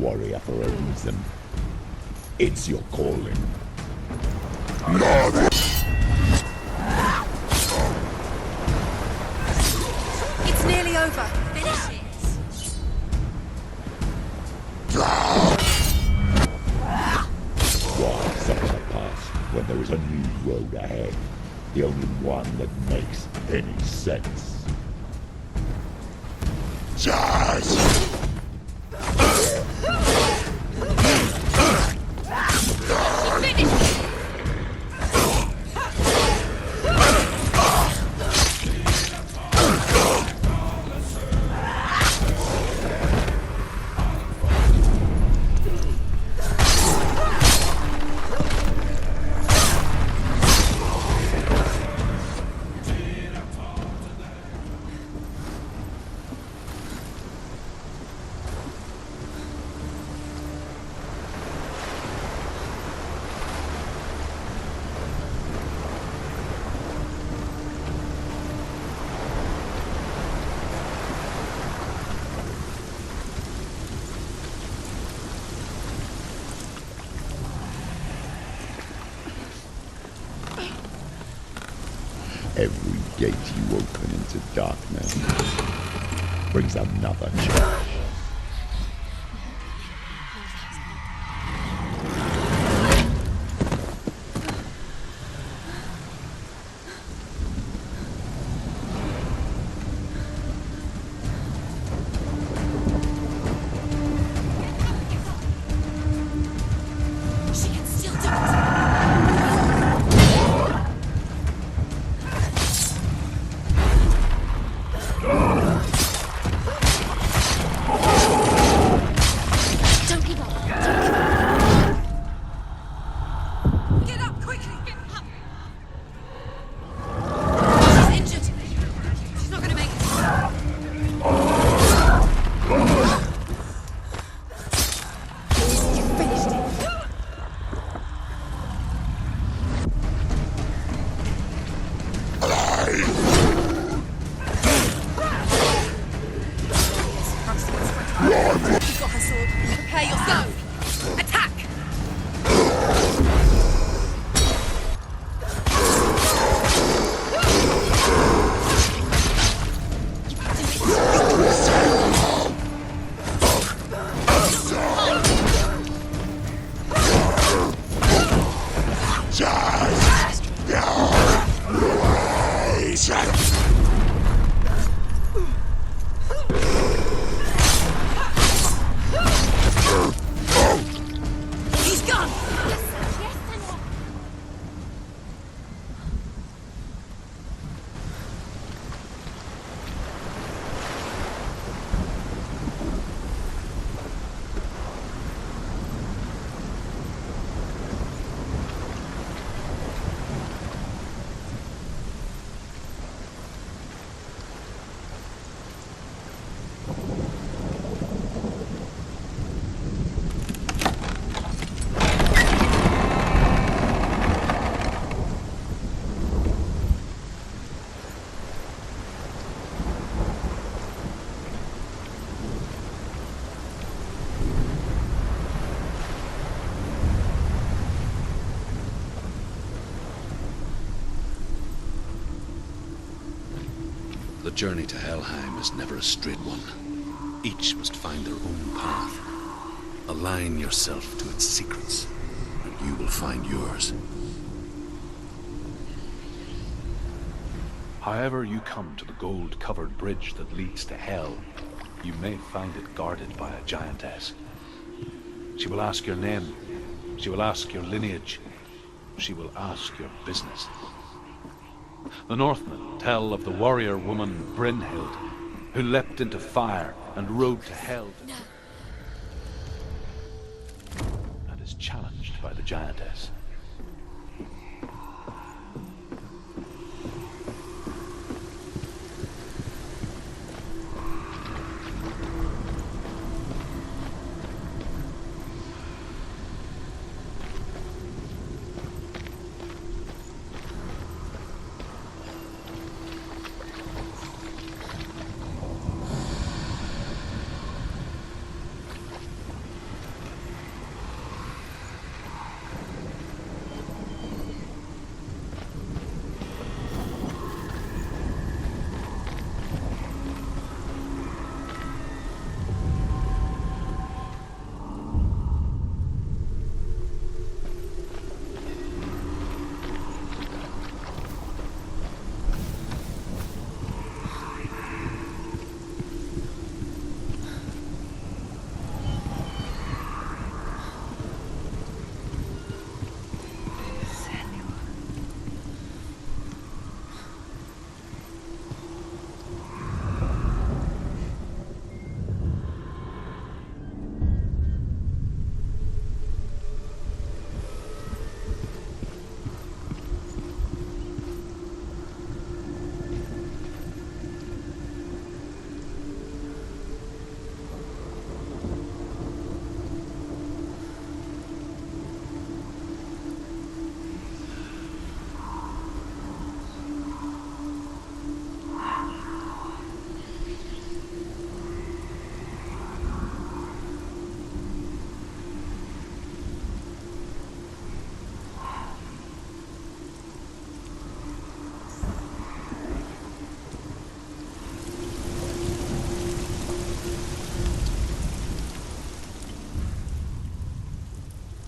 warrior for a reason. It's your calling. It's nearly over. Finish it. Why such a past when there is a new road ahead? The only one that makes any sense. Just! Every gate you open into darkness brings another change. The journey to Helheim is never a straight one. Each must find their own path. Align yourself to its secrets, and you will find yours. However you come to the gold-covered bridge that leads to Hell, you may find it guarded by a giantess. She will ask your name. She will ask your lineage. She will ask your business. The Northmen tell of the warrior woman Brynhild, who leapt into fire and rode to Hell and is challenged by the giantess.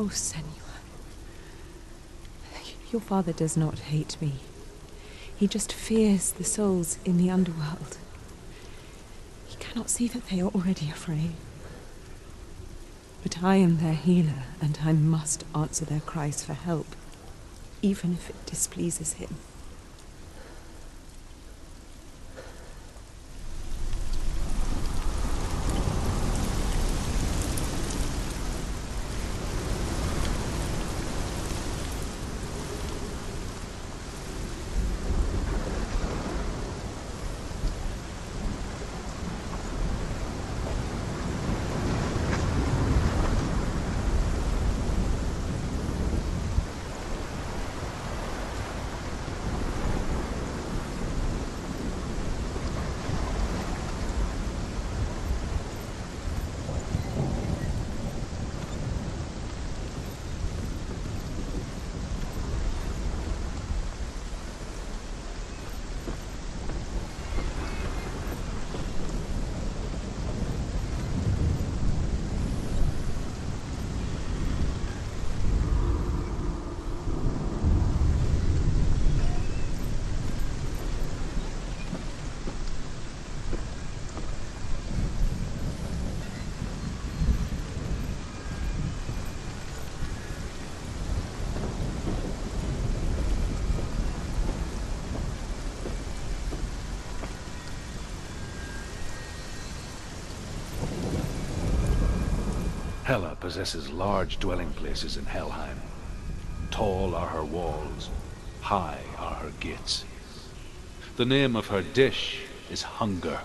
Oh, Senua. Your father does not hate me. He just fears the souls in the underworld. He cannot see that they are already afraid. But I am their healer, and I must answer their cries for help, even if it displeases him. Hela possesses large dwelling places in Helheim. Tall are her walls, high are her gates. The name of her dish is hunger.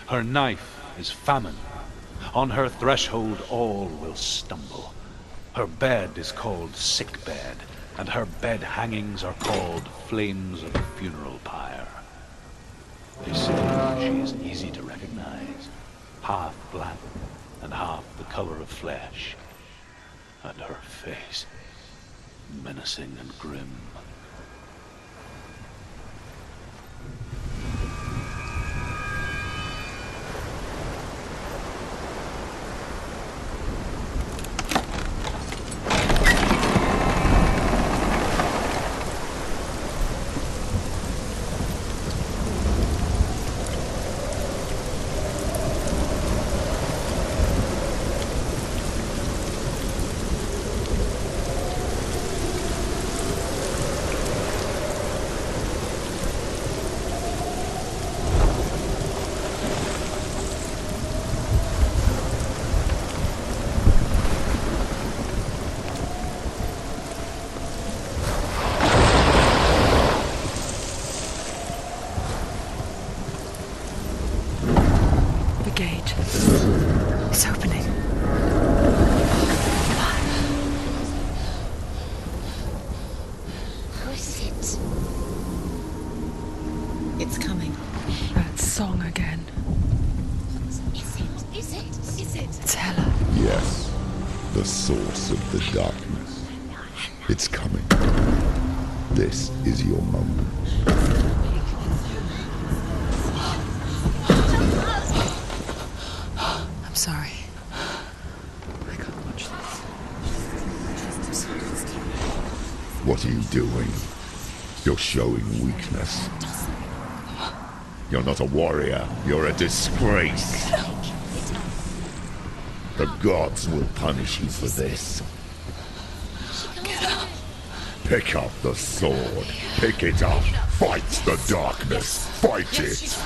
Her knife is famine. On her threshold all will stumble. Her bed is called sick bed, and her bed hangings are called flames of a funeral pyre. They say she is easy to recognize, half black and half the color of flesh, and her face menacing and grim. It's opening. Who is it? It's coming. That song again. Is it? It's Hela. Yes, the source of the darkness. It's coming. This is your moment. I'm sorry. I can't watch this. What are you doing? You're showing weakness. You're not a warrior. You're a disgrace. The gods will punish you for this. Pick up the sword. Pick it up. Fight the darkness. Fight it.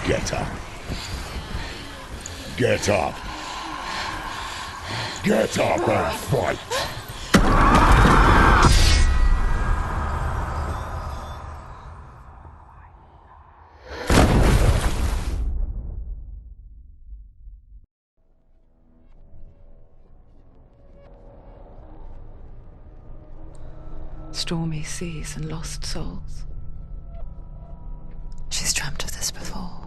Get up. Get up. Get up and fight. Stormy seas and lost souls. She's dreamt of this before.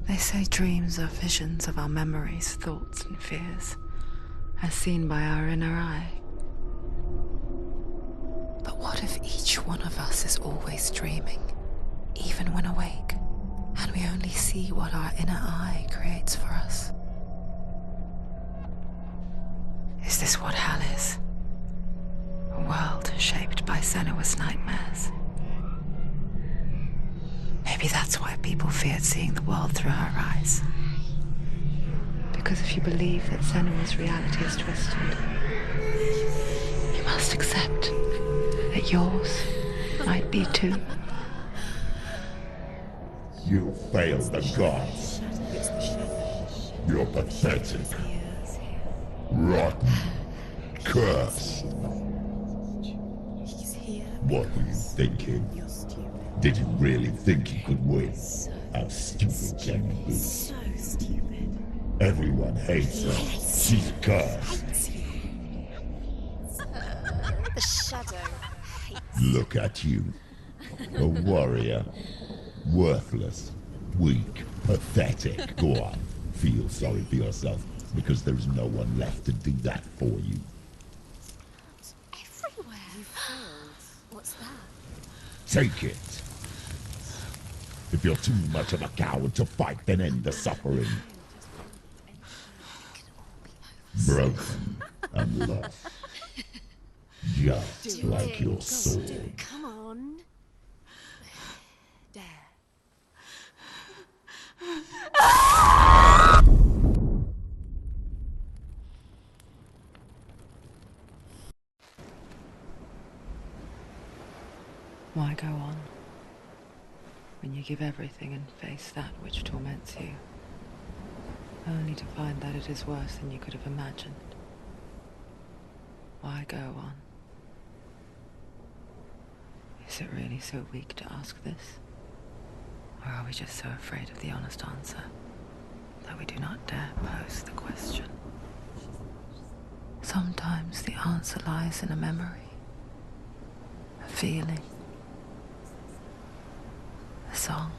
They say dreams are visions of our memories, thoughts and fears, as seen by our inner eye. But what if each one of us is always dreaming, even when awake, and we only see what our inner eye creates for us? this what hell is? A world shaped by Senua's nightmares. Maybe that's why people feared seeing the world through her eyes. Because if you believe that Senua's reality is twisted, you must accept that yours might be too. You failed the gods. You're pathetic. Rotten. Cursed. What were you thinking? Did you really think you could win? How stupid can you be? So stupid. Everyone hates her. She's cursed. The shadow hates. Look at you. A warrior. Worthless. Weak. Pathetic. Go on. Feel sorry for yourself, because there's no one left to do that for you. Everywhere. You failed. What's that? Take it. If you're too much of a coward to fight, then end the suffering. Broken and lost. Just like your sword. Come on. Dare. Why go on when you give everything and face that which torments you, only to find that it is worse than you could have imagined? Why go on? Is it really so weak to ask this? Or are we just so afraid of the honest answer that we do not dare pose the question? Sometimes the answer lies in a memory, a feeling, a song.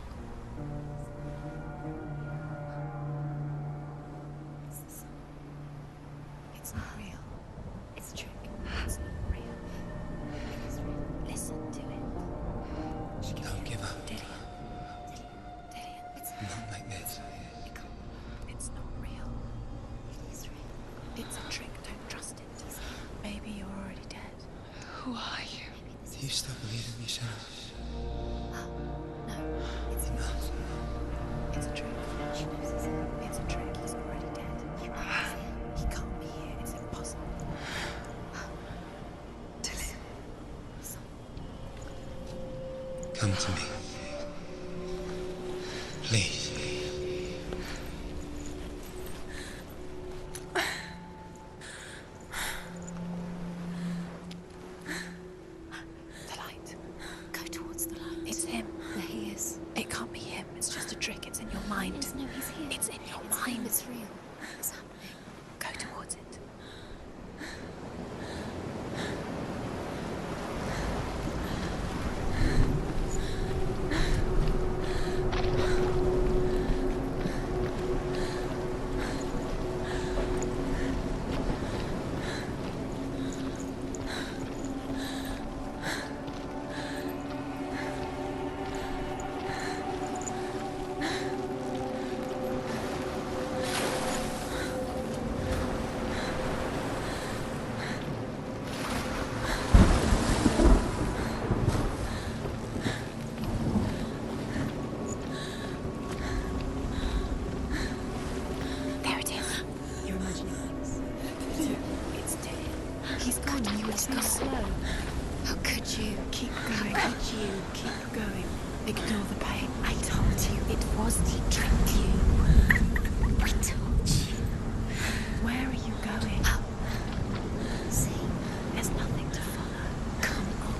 It's not real. It's a trick. It's not real. It's real. Listen to it. She can Don't give up. Dillian, it's Not like this. It's not real. It is real. It's a trick. Don't trust it. Maybe you're already dead. Who are you? Do you still believe in me, Senua? No, it's Enough. It's a trick. She knows it's a trick. He's already dead. He can't be here. It's impossible. Dillian. Come to me. Please. The light. Go towards the light. It's him. There he is. It can't be him. It's just a trick. It's in your mind. No, he's here. It's in your mind. It's real. It's happening. Go towards it. There it is. You're imagining things. It's dead. He's gone. You were too slow. How could you? Keep going. How could you? Keep going. Ignore the pain. I told you it was the trick you. I told you. Where are you going? Up. See, there's nothing to follow. Come on.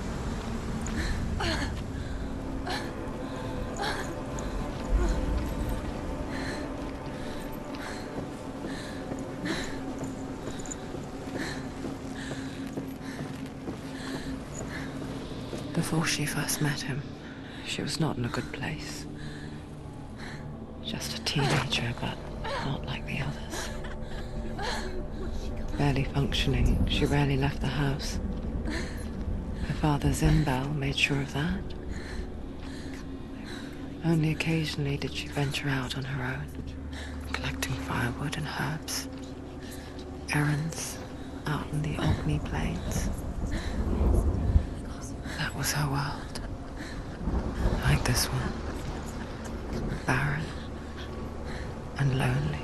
Before she first met him, she was not in a good place. Just a teenager, but not like the others. Barely functioning, she rarely left the house. Her father Zimbel made sure of that. Only occasionally did she venture out on her own, collecting firewood and herbs. Errands, out in the Orkney Plains. That was her world. Like this one. Barren and lonely.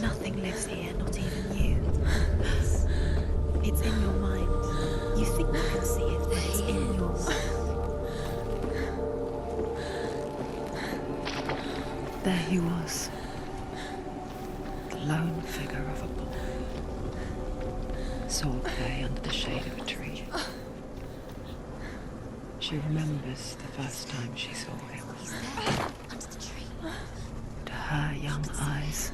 Nothing lives here, not even you. It's in your mind. You think you can see it, but it's in your mind. There he was, the lone figure of a boy. Saw play under the shade of a tree. She remembers the first time she saw him. He's there, under the tree. To her young eyes,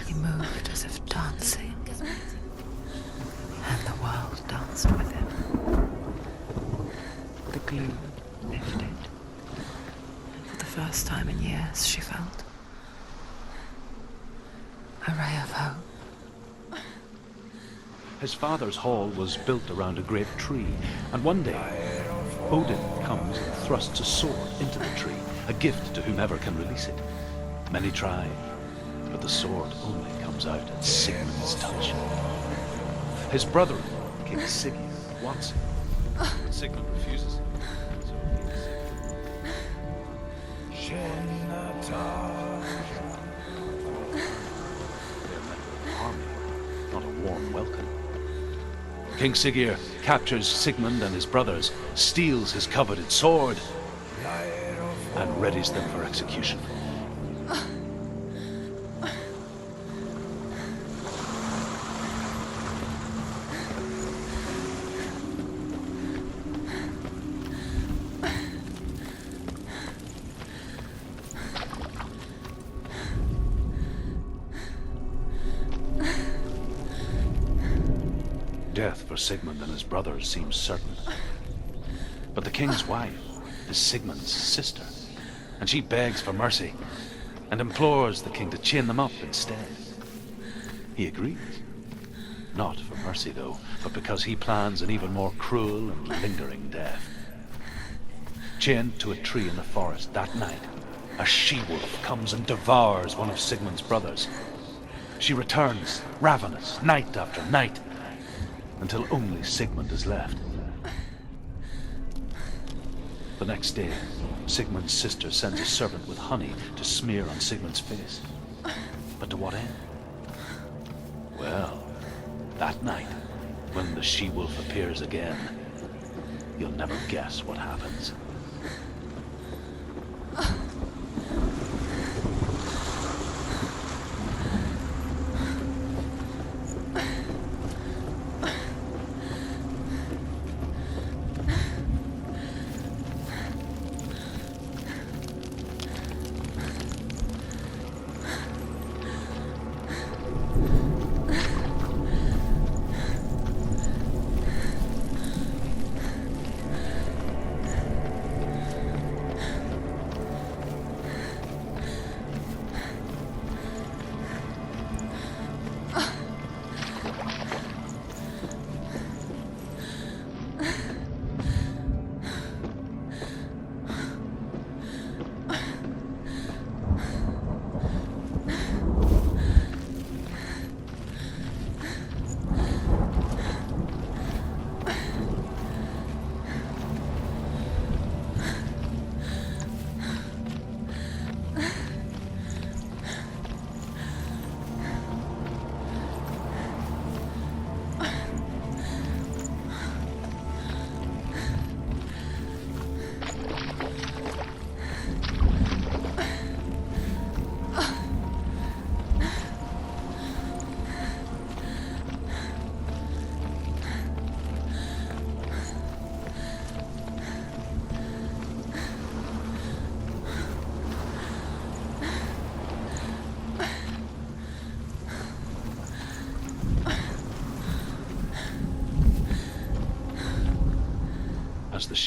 he moved as if dancing, and the world danced with him. The gloom lifted, and for the first time in years she felt a ray of hope. His father's hall was built around a great tree, and one day Odin comes and thrusts a sword into the tree, a gift to whomever can release it. Many try, but the sword only comes out at Sigmund's touch. His brother, King Sigurd, wants it, but Sigmund refuses it. So King Sigurd. They're met with harmony, not a warm welcome. King Sigurd captures Sigmund and his brothers, steals his coveted sword, and readies them for execution. Death for Sigmund and his brothers seems certain. But the king's wife is Sigmund's sister, and she begs for mercy and implores the king to chain them up instead. He agrees. Not for mercy, though, but because he plans an even more cruel and lingering death. Chained to a tree in the forest that night, a she-wolf comes and devours one of Sigmund's brothers. She returns, ravenous, night after night, until only Sigmund is left. The next day, Sigmund's sister sends a servant with honey to smear on Sigmund's face. But to what end? Well, that night, when the she-wolf appears again, you'll never guess what happens.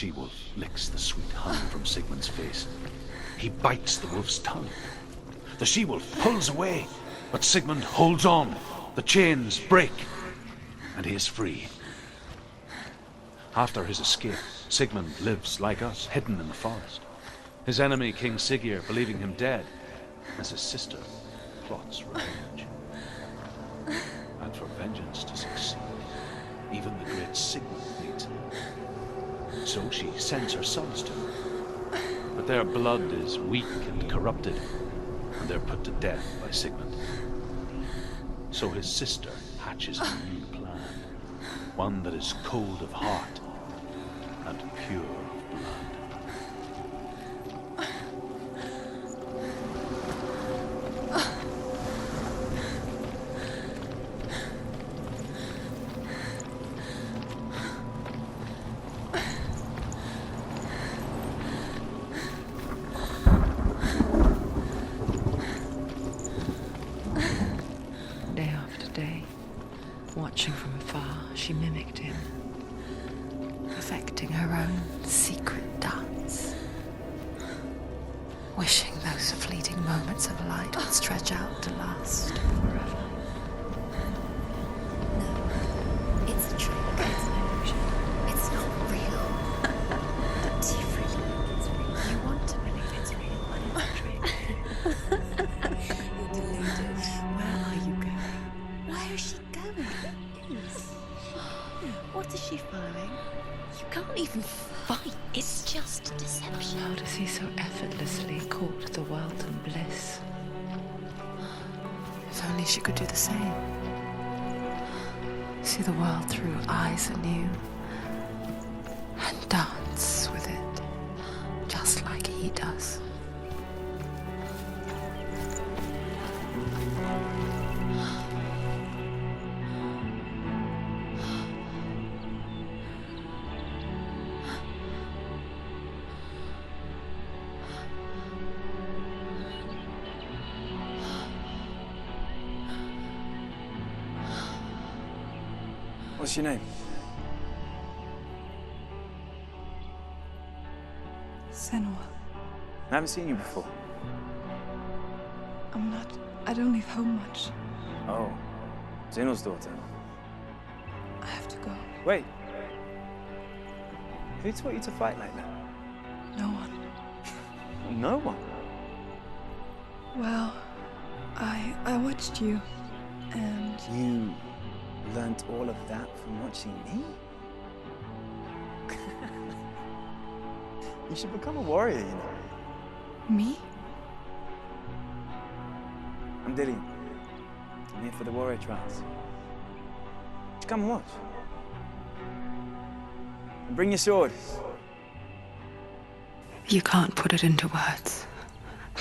she-wolf licks the sweet honey from Sigmund's face. He bites the wolf's tongue. The she-wolf pulls away, but Sigmund holds on. The chains break, and he is free. After his escape, Sigmund lives like us, hidden in the forest. His enemy, King Siggeir, believing him dead, as his sister plots revenge. And for vengeance to succeed, even the great Sigmund needs him. So she sends her sons to him. But their blood is weak and corrupted, and they're put to death by Sigmund. So his sister hatches a new plan, one that is cold of heart and pure of blood. Day after day, watching from afar, she mimicked him, perfecting her own secret dance, wishing those fleeting moments of light would stretch out to last forever. It's a trick. It's an illusion. It's not real. But you really think it's real. You want to believe it's real, but it's a trick. You're deluded. Where are you going? Where is she going? What is she following? You can't even fight. It's just deception. How does he so effortlessly court the world and bliss? If only she could do the same. See the world through eyes anew and dance with it, just like he does. What's your name? Senua. I haven't seen you before. I don't leave home much. Oh, Zenua's daughter. I have to go. Wait. Who taught you to fight like that? No one. No one. Well, I watched you, and You learned all of that from watching me? You should become a warrior, you know. me? I'm Dillian. I'm here for the warrior trials. Just come and watch. And bring your sword. You can't put it into words.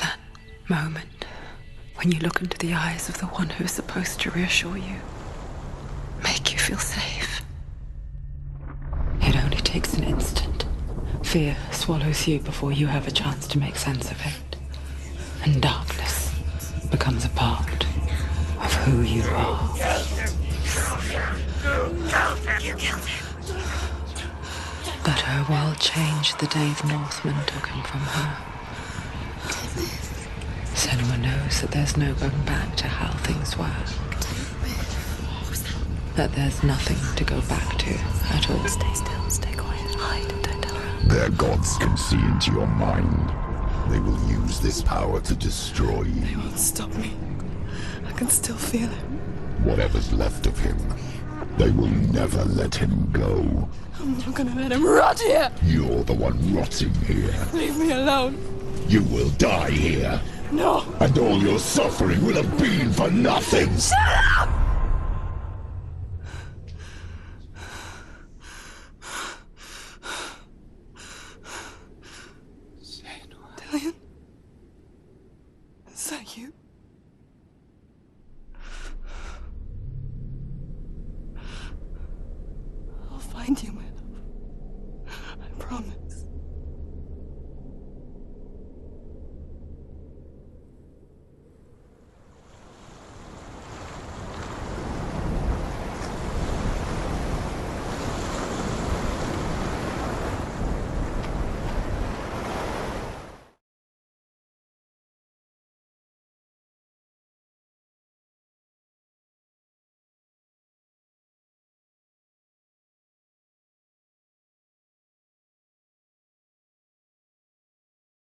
That moment when you look into the eyes of the one who is supposed to reassure you, make you feel safe. It only takes an instant. Fear swallows you before you have a chance to make sense of it. And darkness becomes a part of who you are. You killed him. But her world changed the day the Northmen took him from her. Senua knows that there's no going back to how things were. That there's nothing to go back to at all. Stay still, stay quiet, hide, don't tell her. Their gods can see into your mind. They will use this power to destroy you. They won't stop me. I can still feel him. Whatever's left of him, they will never let him go. I'm not gonna let him rot here. You're the one rotting here. Leave me alone. You will die here. No. And all your suffering will have been for nothing. Shut up!